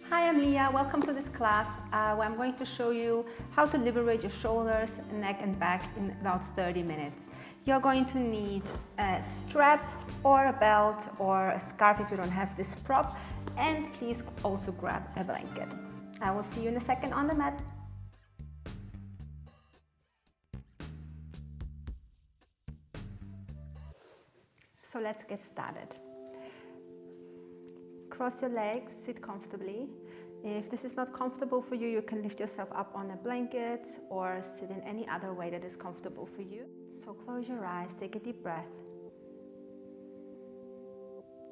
Hi, I'm Leah. Welcome to this class where I'm going to show you how to liberate your shoulders, neck and back in about 30 minutes. You're going to need a strap or a belt or a scarf if you don't have this prop, and please also grab a blanket. I will see you in a second on the mat. So let's get started. Cross your legs, sit comfortably. If this is not comfortable for you, you can lift yourself up on a blanket or sit in any other way that is comfortable for you. So close your eyes, take a deep breath.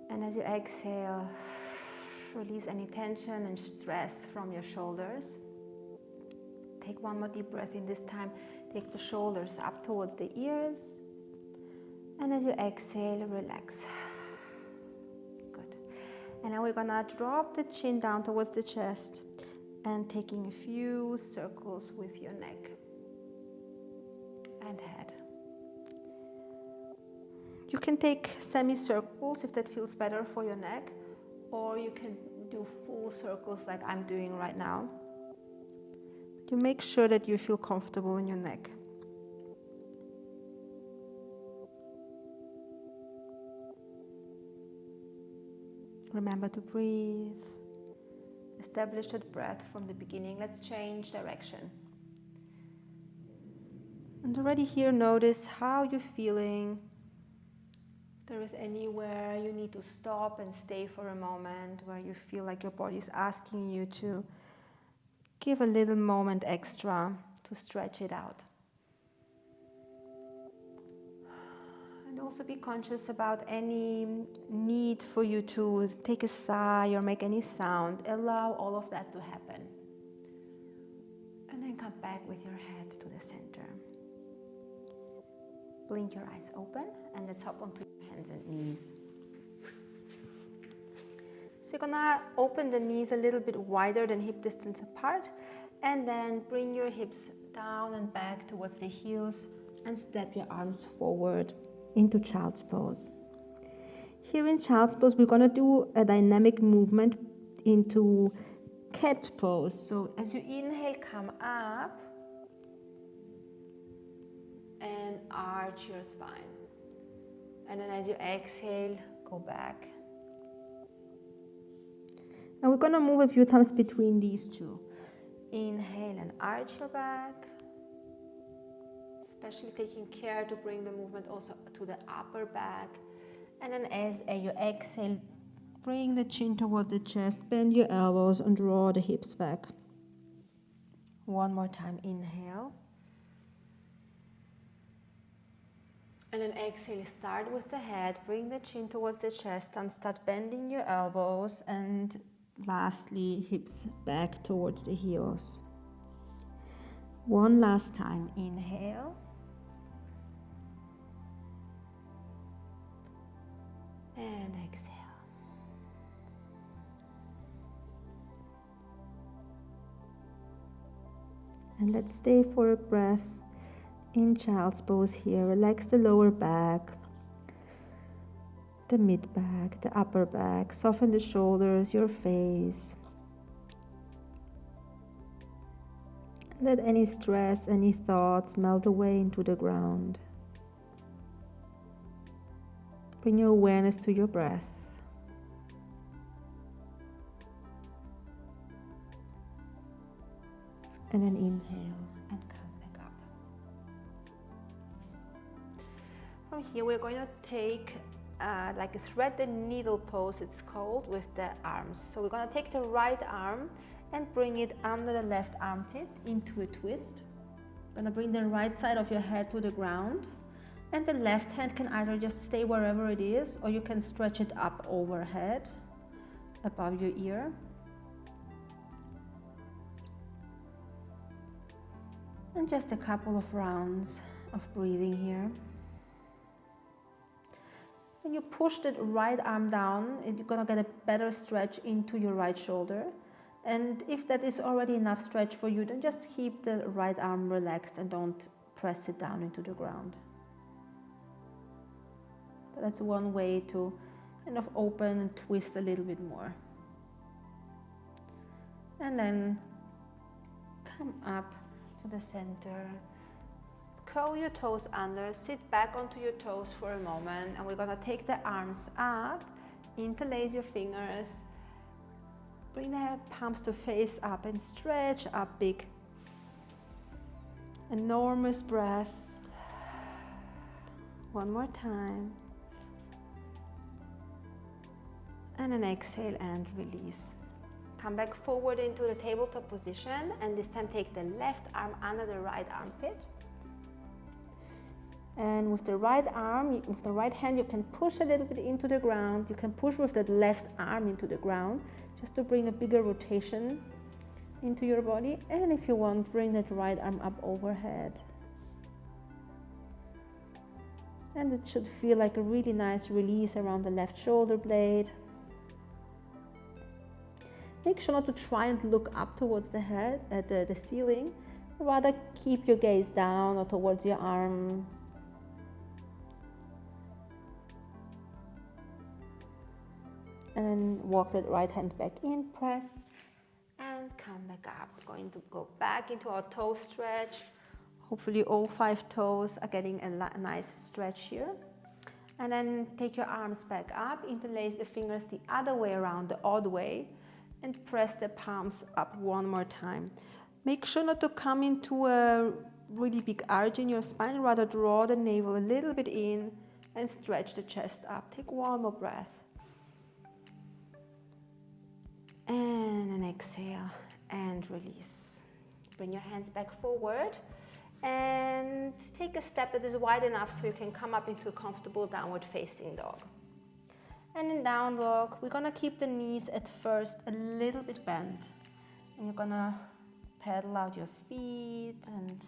And as you exhale, release any tension and stress from your shoulders. Take one more deep breath in this time. Take the shoulders up towards the ears. And as you exhale, relax. And now we're gonna drop the chin down towards the chest and taking a few circles with your neck and head. You can take semicircles if that feels better for your neck, or you can do full circles like I'm doing right now. You make sure that you feel comfortable in your neck. Remember to breathe. Establish that breath from the beginning. Let's change direction. And already here, notice how you're feeling. If there is anywhere you need to stop and stay for a moment, where you feel like your body is asking you to give a little moment extra to stretch it out. And also be conscious about any need for you to take a sigh or make any sound. Allow all of that to happen. And then come back with your head to the center. Blink your eyes open and let's hop onto your hands and knees. So you're gonna open the knees a little bit wider than hip distance apart, and then bring your hips down and back towards the heels and step your arms forward into child's pose. Here in child's pose, we're going to do a dynamic movement into cat pose. So as you inhale, come up and arch your spine. And then as you exhale, go back. And we're going to move a few times between these two. Inhale and arch your back. Especially taking care to bring the movement also to the upper back. And then as you exhale, bring the chin towards the chest, bend your elbows and draw the hips back. One more time, inhale. And then exhale, start with the head, bring the chin towards the chest and start bending your elbows, and lastly, hips back towards the heels. One last time, inhale. And exhale. And let's stay for a breath in child's pose here. Relax the lower back, the mid back, the upper back. Soften the shoulders, your face. Let any stress, any thoughts melt away into the ground. Bring your awareness to your breath. And then inhale and come back up. From here we're going to take like a thread the needle pose, it's called, with the arms. So we're going to take the right arm and bring it under the left armpit into a twist. You're going to bring the right side of your head to the ground, and the left hand can either just stay wherever it is, or you can stretch it up overhead, above your ear. And just a couple of rounds of breathing here. When you push the right arm down, you're going to get a better stretch into your right shoulder. And if that is already enough stretch for you, then just keep the right arm relaxed and don't press it down into the ground. But that's one way to kind of open and twist a little bit more. And then come up to the center. Curl your toes under, sit back onto your toes for a moment, and we're gonna take the arms up, interlace your fingers, bring the palms to face up and stretch up big. Enormous breath. One more time. And an exhale and release. Come back forward into the tabletop position, and this time take the left arm under the right armpit. And with the right arm, with the right hand, you can push a little bit into the ground. You can push with the left arm into the ground, just to bring a bigger rotation into your body. And if you want, bring that right arm up overhead. And it should feel like a really nice release around the left shoulder blade. Make sure not to try and look up towards the head, at the ceiling. Rather keep your gaze down or towards your arm. And then walk that right hand back in, press, and come back up. We're going to go back into our toe stretch. Hopefully all 5 toes are getting a nice stretch here. And then take your arms back up, interlace the fingers the other way around, the odd way, and press the palms up one more time. Make sure not to come into a really big arch in your spine, rather draw the navel a little bit in and stretch the chest up. Take one more breath. And an exhale and release. Bring your hands back forward and take a step that is wide enough so you can come up into a comfortable downward facing dog. And in down dog, we're gonna keep the knees at first a little bit bent. And you're gonna pedal out your feet and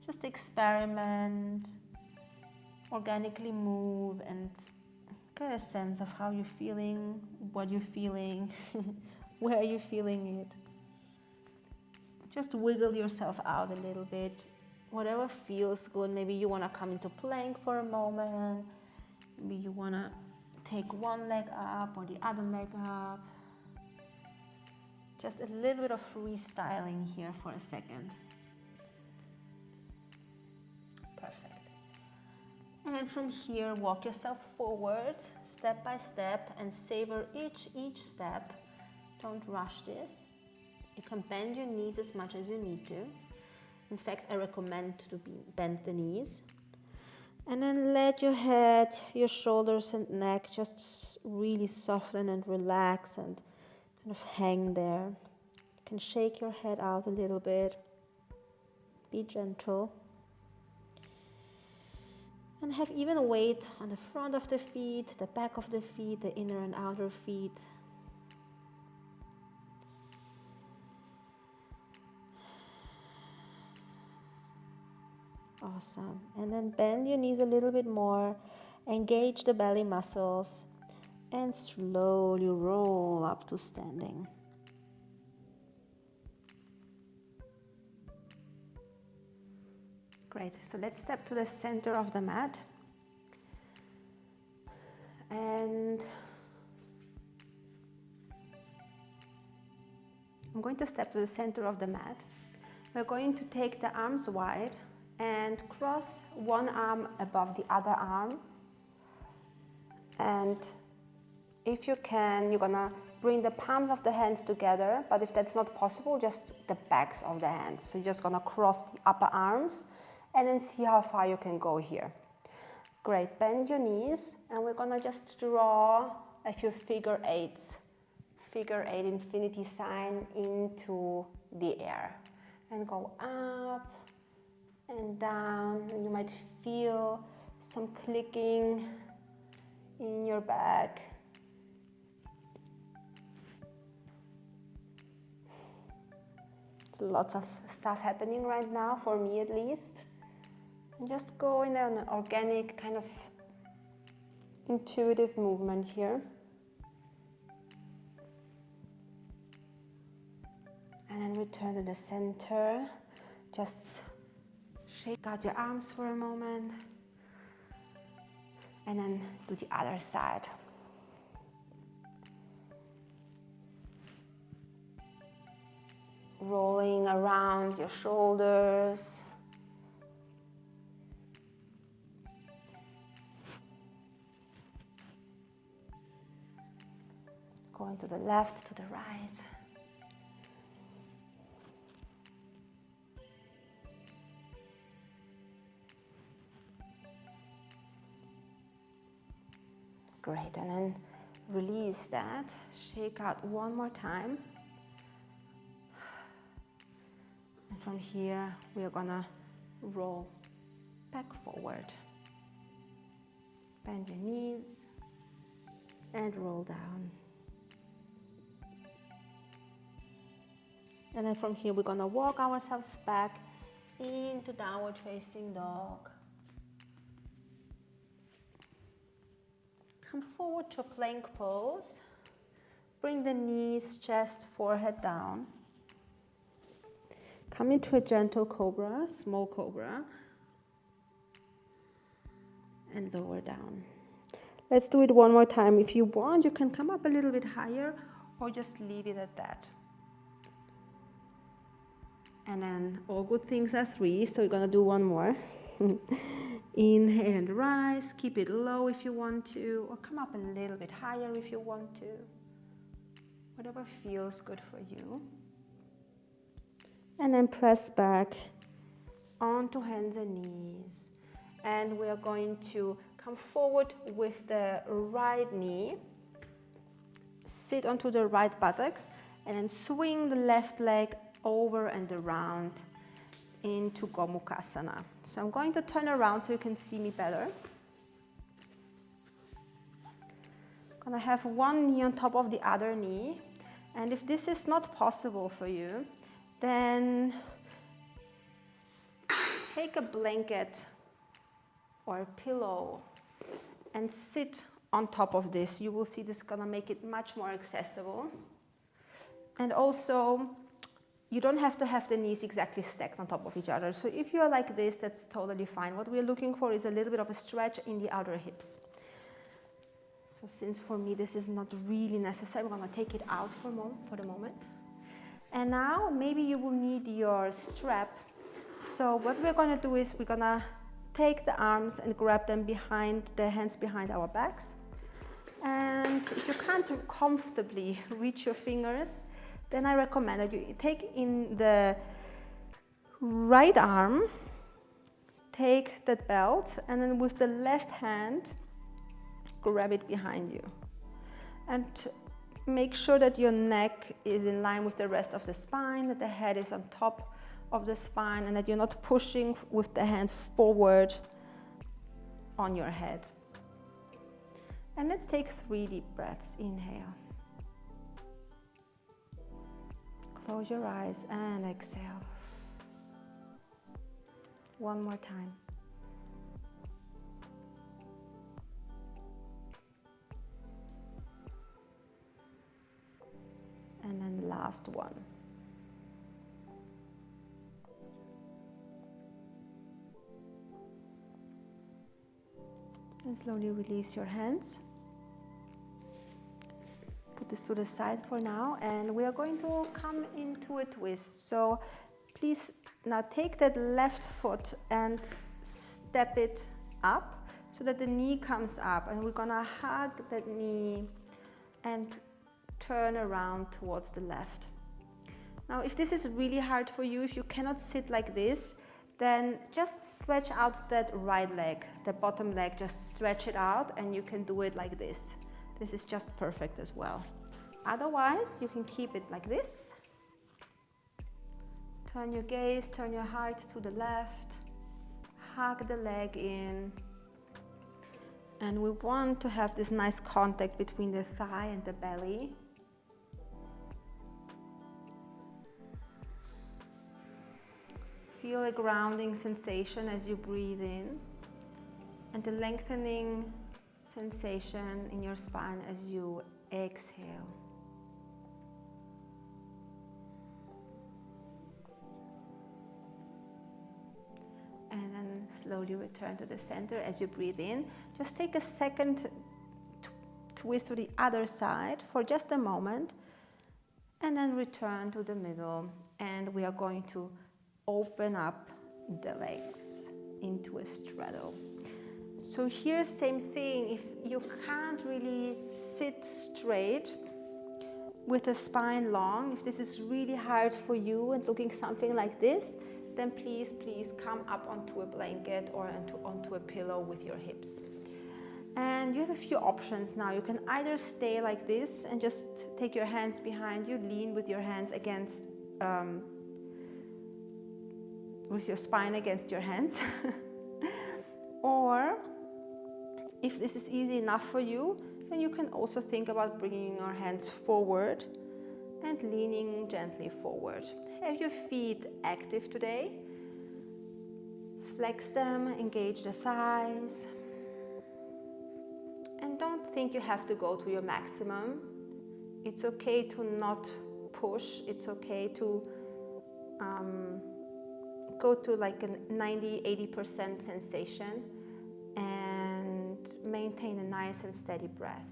just experiment, organically move and get a sense of how you're feeling, what you're feeling, where you're feeling it. Just wiggle yourself out a little bit, whatever feels good. Maybe you want to come into plank for a moment. Maybe you want to take one leg up or the other leg up. Just a little bit of freestyling here for a second. Perfect. And from here, walk yourself forward, step by step, and savor each step. Don't rush this. You can bend your knees as much as you need to. In fact, I recommend to bend the knees. And then let your head, your shoulders and neck just really soften and relax and kind of hang there. You can shake your head out a little bit. Be gentle. And have even weight on the front of the feet, the back of the feet, the inner and outer feet. Awesome. And then bend your knees a little bit more, engage the belly muscles, and slowly roll up to standing. Great. So let's step to the center of the mat. And I'm going to step to the center of the mat. We're going to take the arms wide and cross one arm above the other arm. And if you can, you're gonna bring the palms of the hands together, but if that's not possible, just the backs of the hands. So you're just gonna cross the upper arms and then see how far you can go here. Great, bend your knees, and we're gonna just draw a few figure eight infinity sign into the air. And go up and down, and you might feel some clicking in your back. Lots of stuff happening right now, for me at least. And just go in an organic, kind of intuitive movement here. And then return to the center. Just shake out your arms for a moment. And then do the other side. rolling around your shoulders. Going to the left, to the right. Great, and then release that. Shake out one more time. And from here, we are gonna roll back forward. Bend your knees and roll down. And then from here, we're gonna walk ourselves back into downward facing dog. Come forward to a plank pose. Bring the knees, chest, forehead down. Come into a gentle cobra, small cobra. And lower down. Let's do it one more time. If you want, you can come up a little bit higher or just leave it at that. And then all good things are 3, so you're gonna do one more. Inhale and rise, keep it low if you want to, or come up a little bit higher if you want to. Whatever feels good for you. And then press back onto hands and knees. And we are going to come forward with the right knee. Sit onto the right buttocks and then swing the left leg over and around into Gomukhasana. So I'm going to turn around so you can see me better. I'm gonna have one knee on top of the other knee. And if this is not possible for you, then take a blanket or a pillow and sit on top of this. You will see this is gonna make it much more accessible. And also, you don't have to have the knees exactly stacked on top of each other. So if you're like this, that's totally fine. What we're looking for is a little bit of a stretch in the outer hips. So since for me this is not really necessary, I'm gonna take it out for the moment. And now maybe you will need your strap. So what we're gonna do is we're gonna take the arms and grab them behind the hands behind our backs. And if you can't comfortably reach your fingers, then I recommend that you take in the right arm, take that belt, and then with the left hand, grab it behind you. And make sure that your neck is in line with the rest of the spine, that the head is on top of the spine, and that you're not pushing with the hand forward on your head. And let's take 3 deep breaths. Inhale. Close your eyes and exhale. One more time. And then the last one. And slowly release your hands. Put this to the side for now, and we are going to come into a twist. So please now take that left foot and step it up so that the knee comes up, and we're gonna hug that knee and turn around towards the left. Now if this is really hard for you, if you cannot sit like this, then just stretch out that right leg, the bottom leg, just stretch it out, and you can do it like this. This is just perfect as well. Otherwise, you can keep it like this. Turn your gaze, turn your heart to the left, hug the leg in. And we want to have this nice contact between the thigh and the belly. Feel a grounding sensation as you breathe in, and the lengthening sensation in your spine as you exhale. And then slowly return to the center as you breathe in. Just take a second twist to the other side for just a moment. And then return to the middle, and we are going to open up the legs into a straddle. So here, same thing. If you can't really sit straight with the spine long, if this is really hard for you and looking something like this, then please come up onto a blanket or onto a pillow with your hips. And you have a few options now. You can either stay like this and just take your hands behind you, lean with your hands against, with your spine against your hands. Or if this is easy enough for you, then you can also think about bringing your hands forward and leaning gently forward. Have your feet active today. Flex them, engage the thighs. And don't think you have to go to your maximum. It's okay to not push. It's okay to go to like a 90-80% sensation and maintain a nice and steady breath.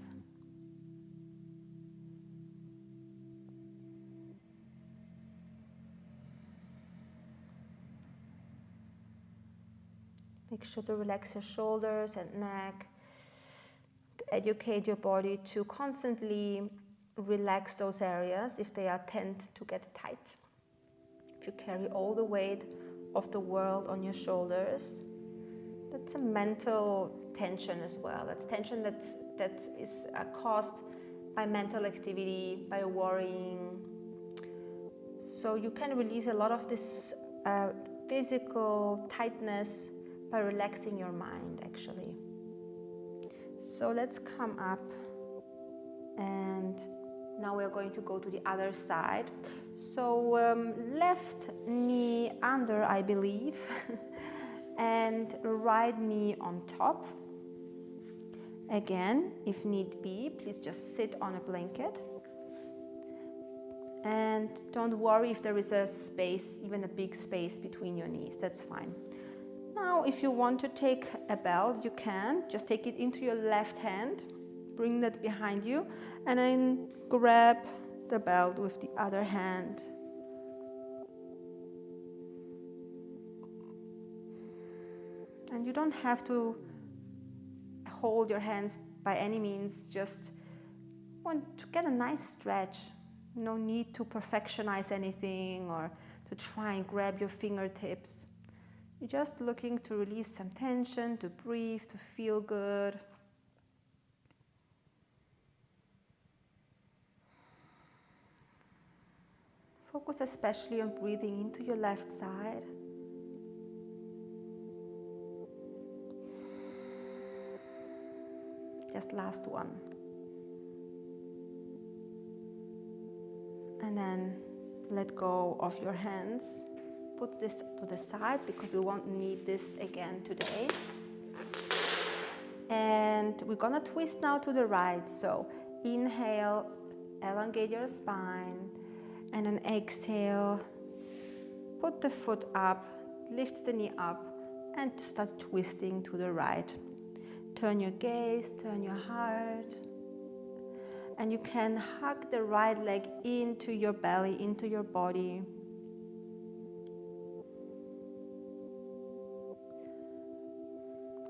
Make sure to relax your shoulders and neck. To educate your body to constantly relax those areas if they tend to get tight. If you carry all the weight of the world on your shoulders, that's a mental tension as well. That's tension that is caused by mental activity, by worrying. So you can release a lot of this physical tightness by relaxing your mind, actually. So let's come up, and now we're going to go to the other side. So left knee under, I believe, and right knee on top. Again, if need be, please just sit on a blanket. And don't worry if there is a space, even a big space between your knees, that's fine. Now, if you want to take a belt, you can. Just take it into your left hand, bring that behind you, and then grab the belt with the other hand. And you don't have to hold your hands by any means, just want to get a nice stretch. No need to perfectionize anything or to try and grab your fingertips. You're just looking to release some tension, to breathe, to feel good. Focus especially on breathing into your left side. Just last one. And then let go of your hands. Put this to the side because we won't need this again today. And we're gonna twist now to the right. So inhale, elongate your spine, and then exhale, put the foot up, lift the knee up, and start twisting to the right. Turn your gaze, turn your heart, and you can hug the right leg into your belly, into your body.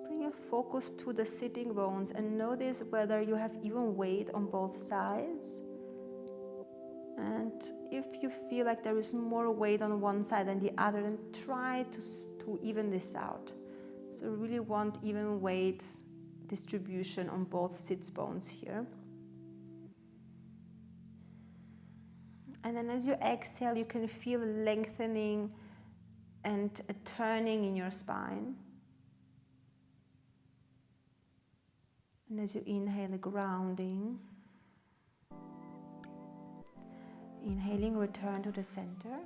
Bring your focus to the sitting bones and notice whether you have even weight on both sides. And if you feel like there is more weight on one side than the other, then try to even this out. So we really want even weight distribution on both sits bones here. And then as you exhale, you can feel a lengthening and a turning in your spine. And as you inhale, a grounding. Inhaling, return to the center.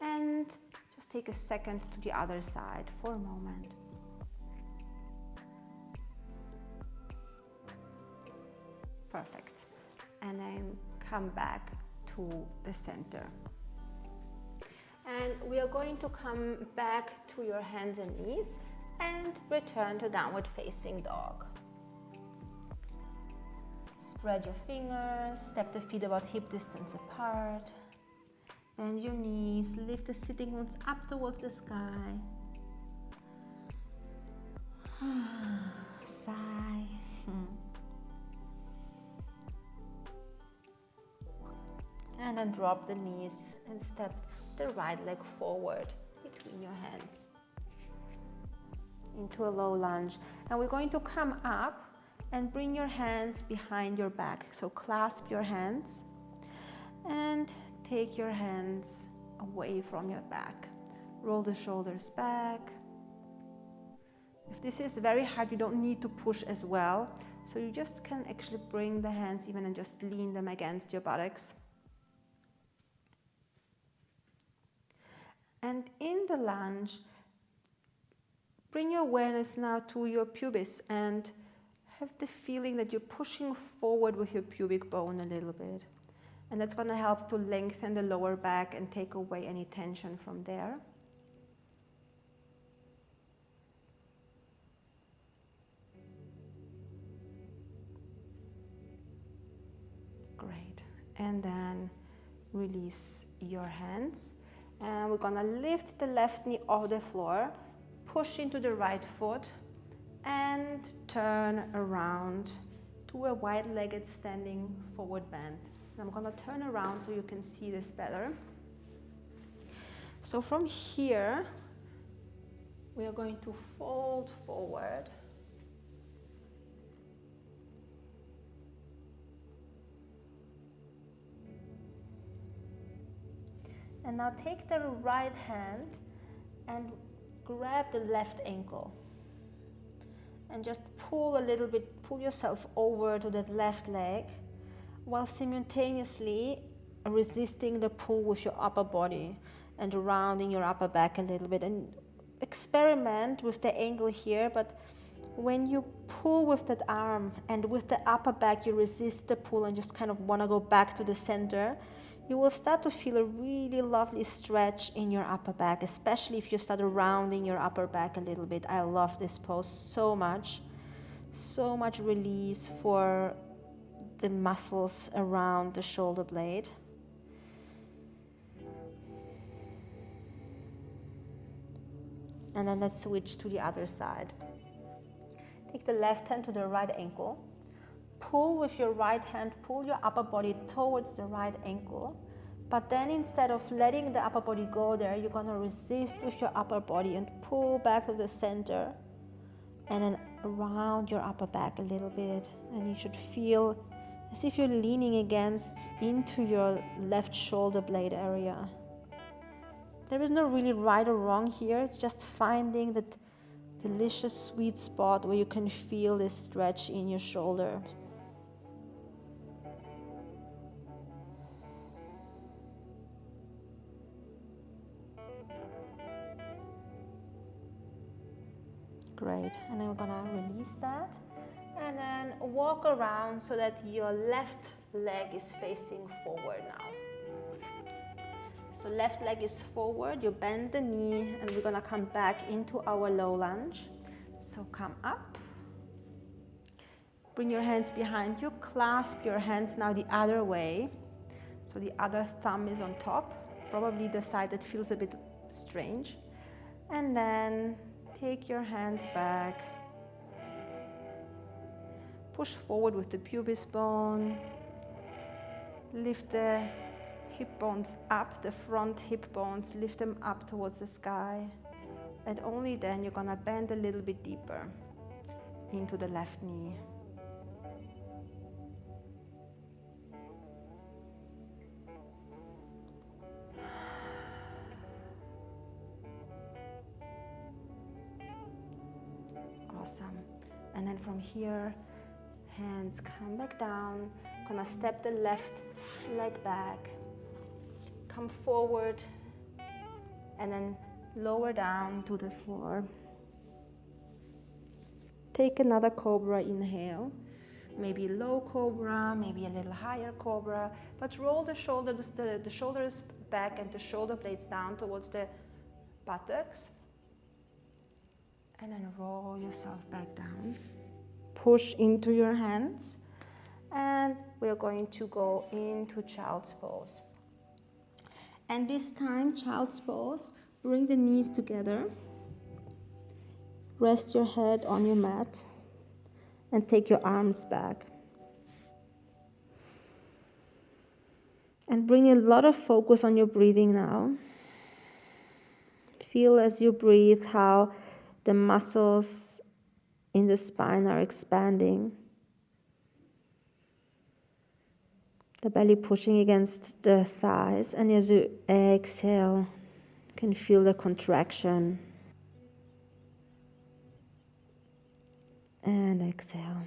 And just take a second to the other side for a moment. Perfect. And then come back to the center. And we are going to come back to your hands and knees and return to downward facing dog. Spread your fingers, step the feet about hip distance apart. Bend your knees, lift the sitting bones up towards the sky. Sigh. And then drop the knees and step the right leg forward between your hands into a low lunge. And we're going to come up and bring your hands behind your back. So clasp your hands and take your hands away from your back. Roll the shoulders back. If this is very hard, you don't need to push as well. So you just can actually bring the hands even and just lean them against your buttocks. And in the lunge, bring your awareness now to your pubis and have the feeling that you're pushing forward with your pubic bone a little bit. And that's going to help to lengthen the lower back and take away any tension from there. Great. And then release your hands. And we're going to lift the left knee off the floor, push into the right foot, and turn around to a wide-legged standing forward bend. And I'm going to turn around so you can see this better. So from here, we are going to fold forward. And now take the right hand and grab the left ankle. And just pull a little bit, pull yourself over to that left leg, while simultaneously resisting the pull with your upper body and rounding your upper back a little bit. And experiment with the angle here, but when you pull with that arm and with the upper back, you resist the pull and just kind of want to go back to the center, you will start to feel a really lovely stretch in your upper back, especially if you start rounding your upper back a little bit. I love this pose so much. So much release for the muscles around the shoulder blade. And then let's switch to the other side. Take the left hand to the right ankle. Pull with your right hand, pull your upper body towards the right ankle. But then instead of letting the upper body go there, you're going to resist with your upper body and pull back to the center. And then around your upper back a little bit. And you should feel as if you're leaning into your left shoulder blade area. There is no really right or wrong here. It's just finding that delicious sweet spot where you can feel this stretch in your shoulder. Great. And then we're gonna release that and then walk around so that your left leg is facing forward now. So left leg is forward, you bend the knee, and we're gonna come back into our low lunge. So come up, bring your hands behind you, clasp your hands now the other way. So the other thumb is on top, probably the side that feels a bit strange. And then take your hands back, push forward with the pubis bone, lift the hip bones up, the front hip bones, lift them up towards the sky. And only then you're gonna bend a little bit deeper into the left knee. Awesome. And then from here, hands come back down. Gonna step the left leg back. Come forward and then lower down to the floor. Take another cobra inhale. Maybe low cobra, maybe a little higher cobra, but roll the shoulders back and the shoulder blades down towards the buttocks. And then roll yourself back down. Push into your hands And we're going to go into child's pose. And this time, child's pose, bring the knees together. Rest your head on your mat and take your arms back. And bring a lot of focus on your breathing now. Feel as you breathe how the muscles in the spine are expanding. The belly pushing against the thighs, and as you exhale, you can feel the contraction. And exhale.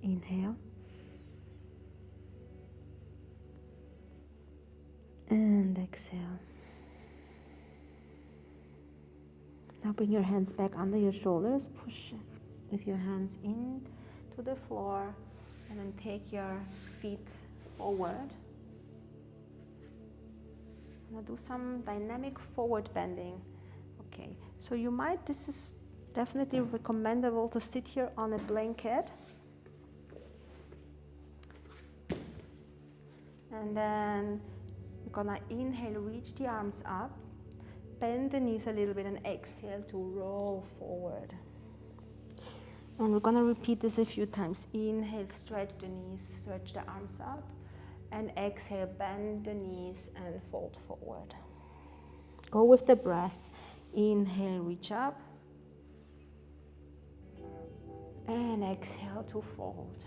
Inhale. And exhale. Now bring your hands back under your shoulders. Push with your hands in to the floor, and then take your feet forward. Now do some dynamic forward bending. Okay, so this is definitely recommendable to sit here on a blanket. And then you're gonna inhale, reach the arms up, bend the knees a little bit, and exhale to roll forward. And we're gonna repeat this a few times. Inhale, stretch the knees, stretch the arms up, and exhale, bend the knees and fold forward. Go with the breath. Inhale, reach up, and exhale to fold.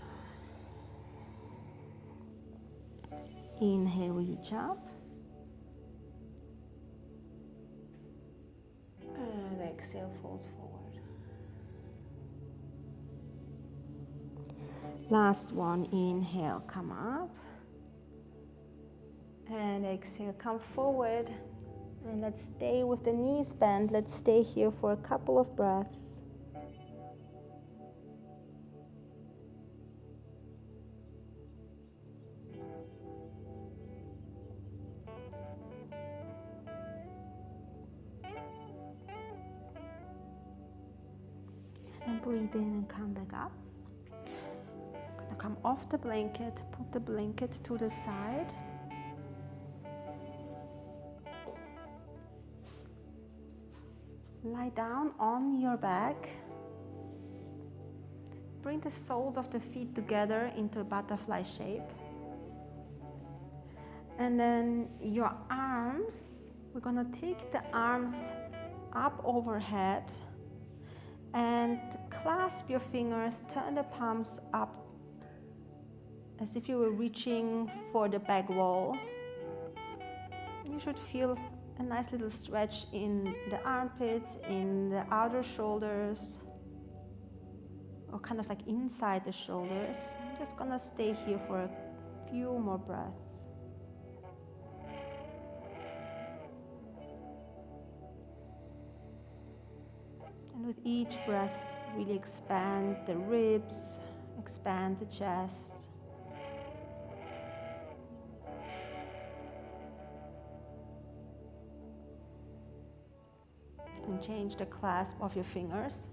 Inhale, reach up, and exhale, fold forward. Last one. Inhale, come up, and exhale, come forward. And let's stay with the knees bent. Let's stay here for a couple of breaths. And breathe in and come back up. I'm gonna come off the blanket, put the blanket to the side. Lie down on your back. Bring the soles of the feet together into a butterfly shape. And then your arms, we're gonna take the arms up overhead and clasp your fingers, turn the palms up as if you were reaching for the back wall. You should feel a nice little stretch in the armpits, in the outer shoulders, or kind of like inside the shoulders. I'm just gonna stay here for a few more breaths. And with each breath, really expand the ribs, expand the chest. And change the clasp of your fingers.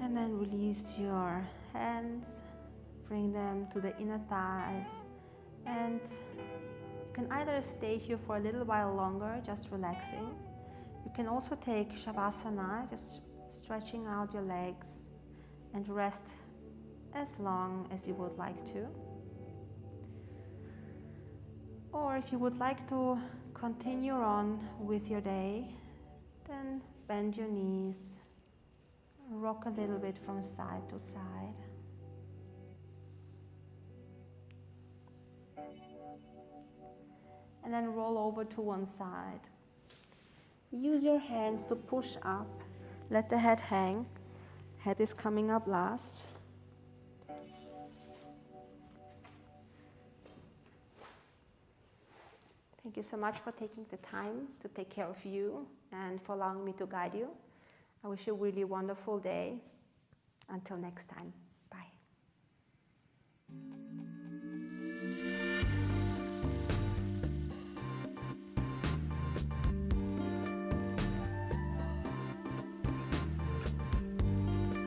And then release your hands, bring them to the inner thighs, and you can either stay here for a little while longer, just relaxing. You can also take Shavasana, just stretching out your legs, and rest as long as you would like to. Or if you would like to continue on with your day, then bend your knees, rock a little bit from side to side. And then roll over to one side. Use your hands to push up. Let the head hang. Head is coming up last. Thank you so much for taking the time to take care of you and for allowing me to guide you. I wish you a really wonderful day. Until next time.